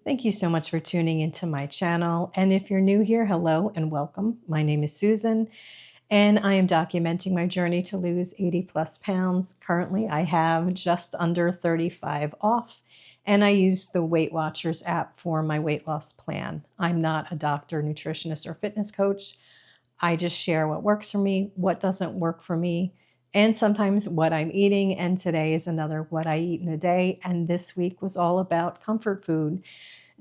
Thank you so much for tuning into my channel. And if you're new here, hello and welcome. My name is Susan, and I am documenting my journey to lose 80 plus pounds. Currently, I have just under 35 off, and I use the WeightWatchers app for my weight loss plan. I'm not a doctor, nutritionist, or fitness coach. I just share what works for me, what doesn't work for me, and sometimes what I'm eating. And today is another what I eat in a day. And this week was all about comfort food.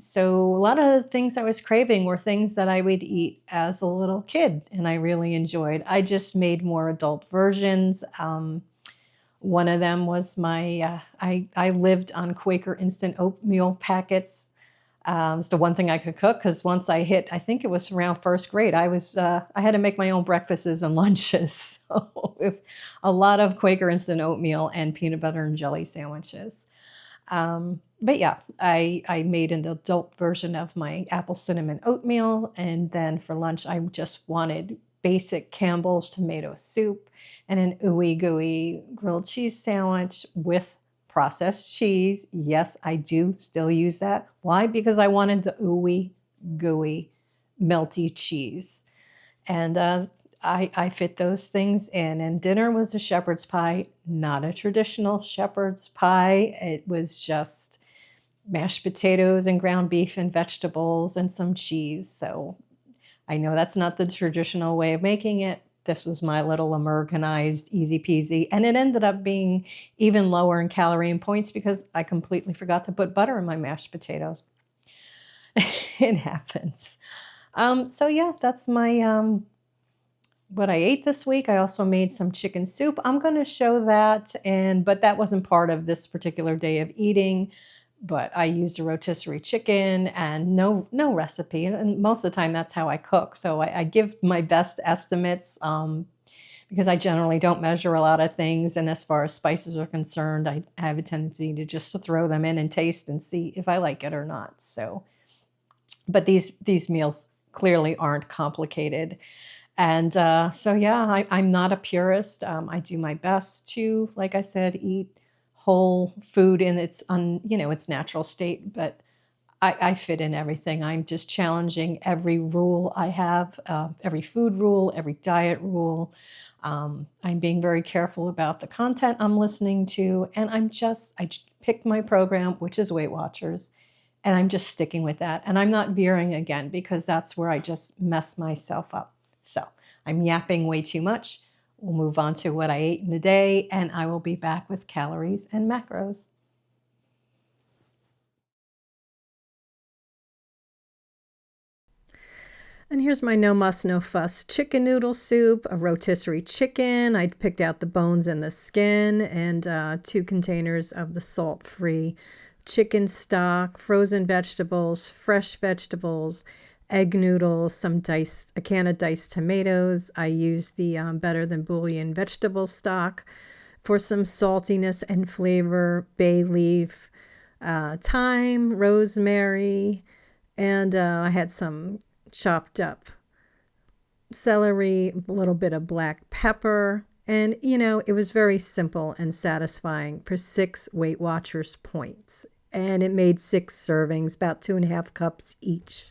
So a lot of the things I was craving were things that I would eat as a little kid, and I really enjoyed. I just made more adult versions. One of them was I lived on Quaker instant oatmeal packets. It's the one thing I could cook because once I hit, I think it was around first grade, I had to make my own breakfasts and lunches. So with a lot of Quaker instant oatmeal and peanut butter and jelly sandwiches. But yeah, I made an adult version of my apple cinnamon oatmeal. And then for lunch, I just wanted basic Campbell's tomato soup and an ooey gooey grilled cheese sandwich with processed cheese. Yes, I do still use that. Why? Because I wanted the ooey gooey melty cheese. And I fit those things in. And dinner was a shepherd's pie, not a traditional shepherd's pie. It was just mashed potatoes and ground beef and vegetables and some cheese. So I know that's not the traditional way of making it. This was my little Americanized, easy peasy. And it ended up being even lower in calorie and points because I completely forgot to put butter in my mashed potatoes. It happens. So yeah, that's my what I ate this week. I also made some chicken soup. I'm going to show that, but that wasn't part of this particular day of eating. But I used a rotisserie chicken and no recipe, and most of the time that's how I cook. So I give my best estimates because I generally don't measure a lot of things. And as far as spices are concerned, I have a tendency to just throw them in and taste and see if I like it or not. So, but these meals clearly aren't complicated. And so, yeah, I'm not a purist. I do my best to, like I said, eat whole food in its natural state. But I fit in everything. I'm just challenging every rule I have, every food rule, every diet rule. I'm being very careful about the content I'm listening to, and I picked my program, which is Weight Watchers, and I'm just sticking with that. And I'm not veering again because that's where I just mess myself up. So I'm yapping way too much. We'll move on to what I ate in a day, and I will be back with calories and macros. And here's my no muss, no fuss chicken noodle soup, a rotisserie chicken. I picked out the bones and the skin, and 2 containers of the salt-free chicken stock, frozen vegetables, fresh vegetables, egg noodles, a can of diced tomatoes. I used the Better Than Bouillon vegetable stock for some saltiness and flavor, bay leaf, thyme, rosemary, and I had some chopped up celery, a little bit of black pepper. And, it was very simple and satisfying for 6 Weight Watchers points. And it made 6 servings, about 2.5 cups each.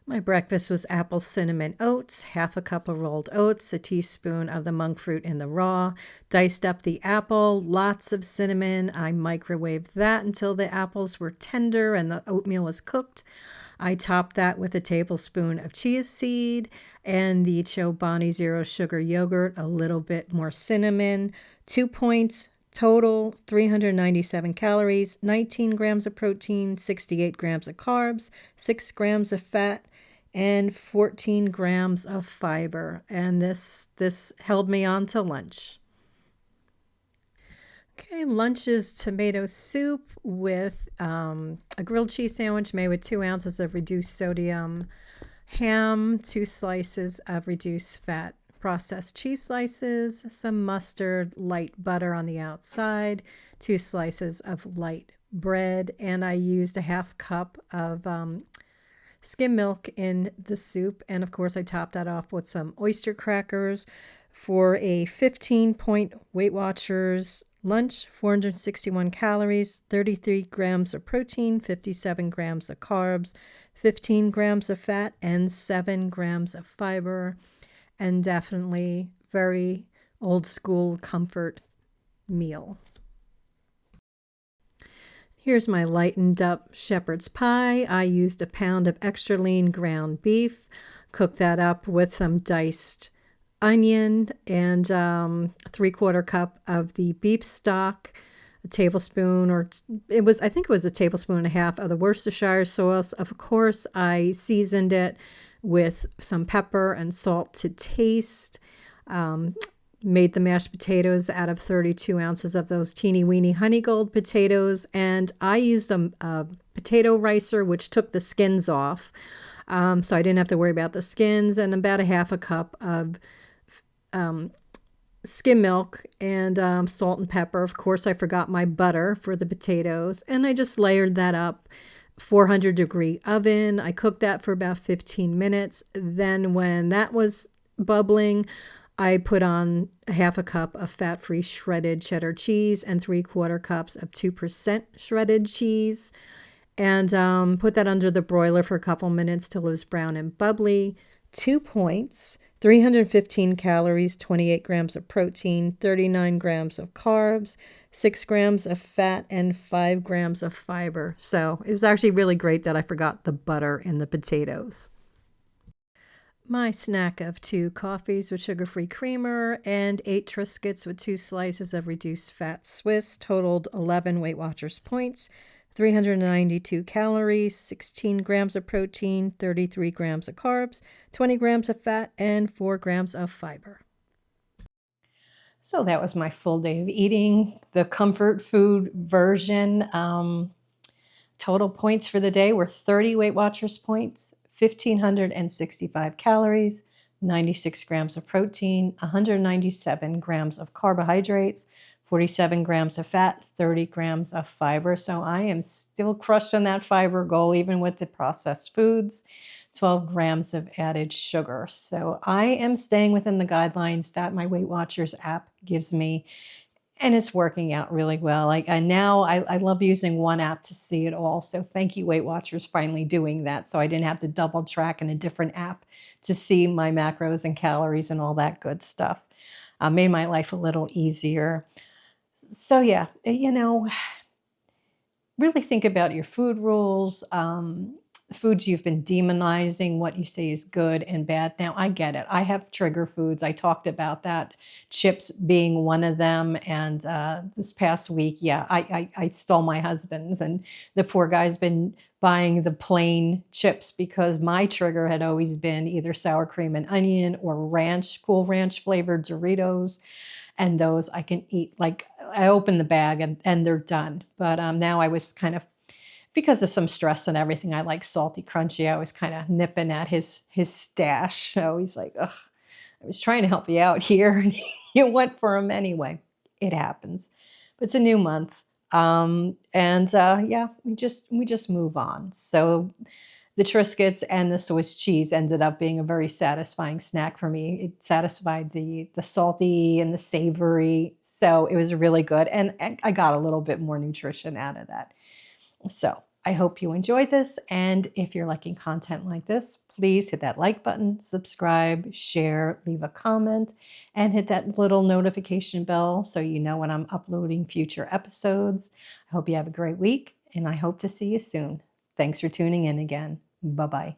My breakfast was apple cinnamon oats, half a cup of rolled oats, a teaspoon of the monk fruit in the raw, diced up the apple, lots of cinnamon. I microwaved that until the apples were tender and the oatmeal was cooked. I topped that with a tablespoon of chia seed and the Chobani Zero Sugar yogurt, a little bit more cinnamon, 2 points. Total 397 calories, 19 grams of protein, 68 grams of carbs, 6 grams of fat, and 14 grams of fiber. And this held me on to lunch. Okay, lunch is tomato soup with a grilled cheese sandwich made with 2 ounces of reduced sodium ham, 2 slices of reduced fat processed cheese slices, some mustard, light butter on the outside, 2 slices of light bread, and I used a half cup of skim milk in the soup. And of course, I topped that off with some oyster crackers for a 15-point Weight Watchers Lunch, 461 calories, 33 grams of protein, 57 grams of carbs, 15 grams of fat, and 7 grams of fiber. And definitely very old school comfort meal. Here's my lightened up shepherd's pie. I used a pound of extra lean ground beef, cooked that up with some diced onion and a 3/4 cup of the beef stock, a tablespoon, or I think it was a tablespoon and a half of the Worcestershire sauce. Of course, I seasoned it with some pepper and salt to taste. Made the mashed potatoes out of 32 ounces of those teeny weeny honey gold potatoes. And I used a potato ricer, which took the skins off. So I didn't have to worry about the skins, and about a half a cup of skim milk and salt and pepper. Of course, I forgot my butter for the potatoes, and I just layered that up. 400-degree oven. I cooked that for about 15 minutes. Then when that was bubbling, I put on a half a cup of fat-free shredded cheddar cheese and 3/4 cups of 2% shredded cheese, and put that under the broiler for a couple minutes till it was brown and bubbly. 2 points, 315 calories, 28 grams of protein, 39 grams of carbs, 6 grams of fat, and 5 grams of fiber. So it was actually really great that I forgot the butter in the potatoes. My snack of 2 coffees with sugar-free creamer and 8 Triscuits with 2 slices of reduced fat Swiss totaled 11 Weight Watchers points, 392 calories, 16 grams of protein, 33 grams of carbs, 20 grams of fat, and 4 grams of fiber. So that was my full day of eating, the comfort food version. Total points for the day were 30 Weight Watchers points, 1,565 calories, 96 grams of protein, 197 grams of carbohydrates, 47 grams of fat, 30 grams of fiber. So I am still crushing that fiber goal, even with the processed foods, 12 grams of added sugar. So I am staying within the guidelines that my Weight Watchers app gives me, and it's working out really well. Like I love using one app to see it all. So thank you, Weight Watchers, finally doing that. So I didn't have to double track in a different app to see my macros and calories and all that good stuff. Made my life a little easier. So yeah, really think about your food rules, foods you've been demonizing, what you say is good and bad. Now, I get it. I have trigger foods. I talked about that, chips being one of them. And this past week, yeah, I stole my husband's, and the poor guy's been buying the plain chips because my trigger had always been either sour cream and onion or ranch, Cool Ranch flavored Doritos. And those I can eat. Like I open the bag and they're done. But now I was kind of, because of some stress and everything, I like salty, crunchy. I was kind of nipping at his stash. So he's like, ugh, I was trying to help you out here. And you went for him anyway. It happens. But it's a new month. Yeah, we just move on. So the Triscuits and the Swiss cheese ended up being a very satisfying snack for me. It satisfied the salty and the savory. So it was really good. And I got a little bit more nutrition out of that. So I hope you enjoyed this. And if you're liking content like this, please hit that like button, subscribe, share, leave a comment, and hit that little notification bell so you know when I'm uploading future episodes. I hope you have a great week, and I hope to see you soon. Thanks for tuning in again. Bye-bye.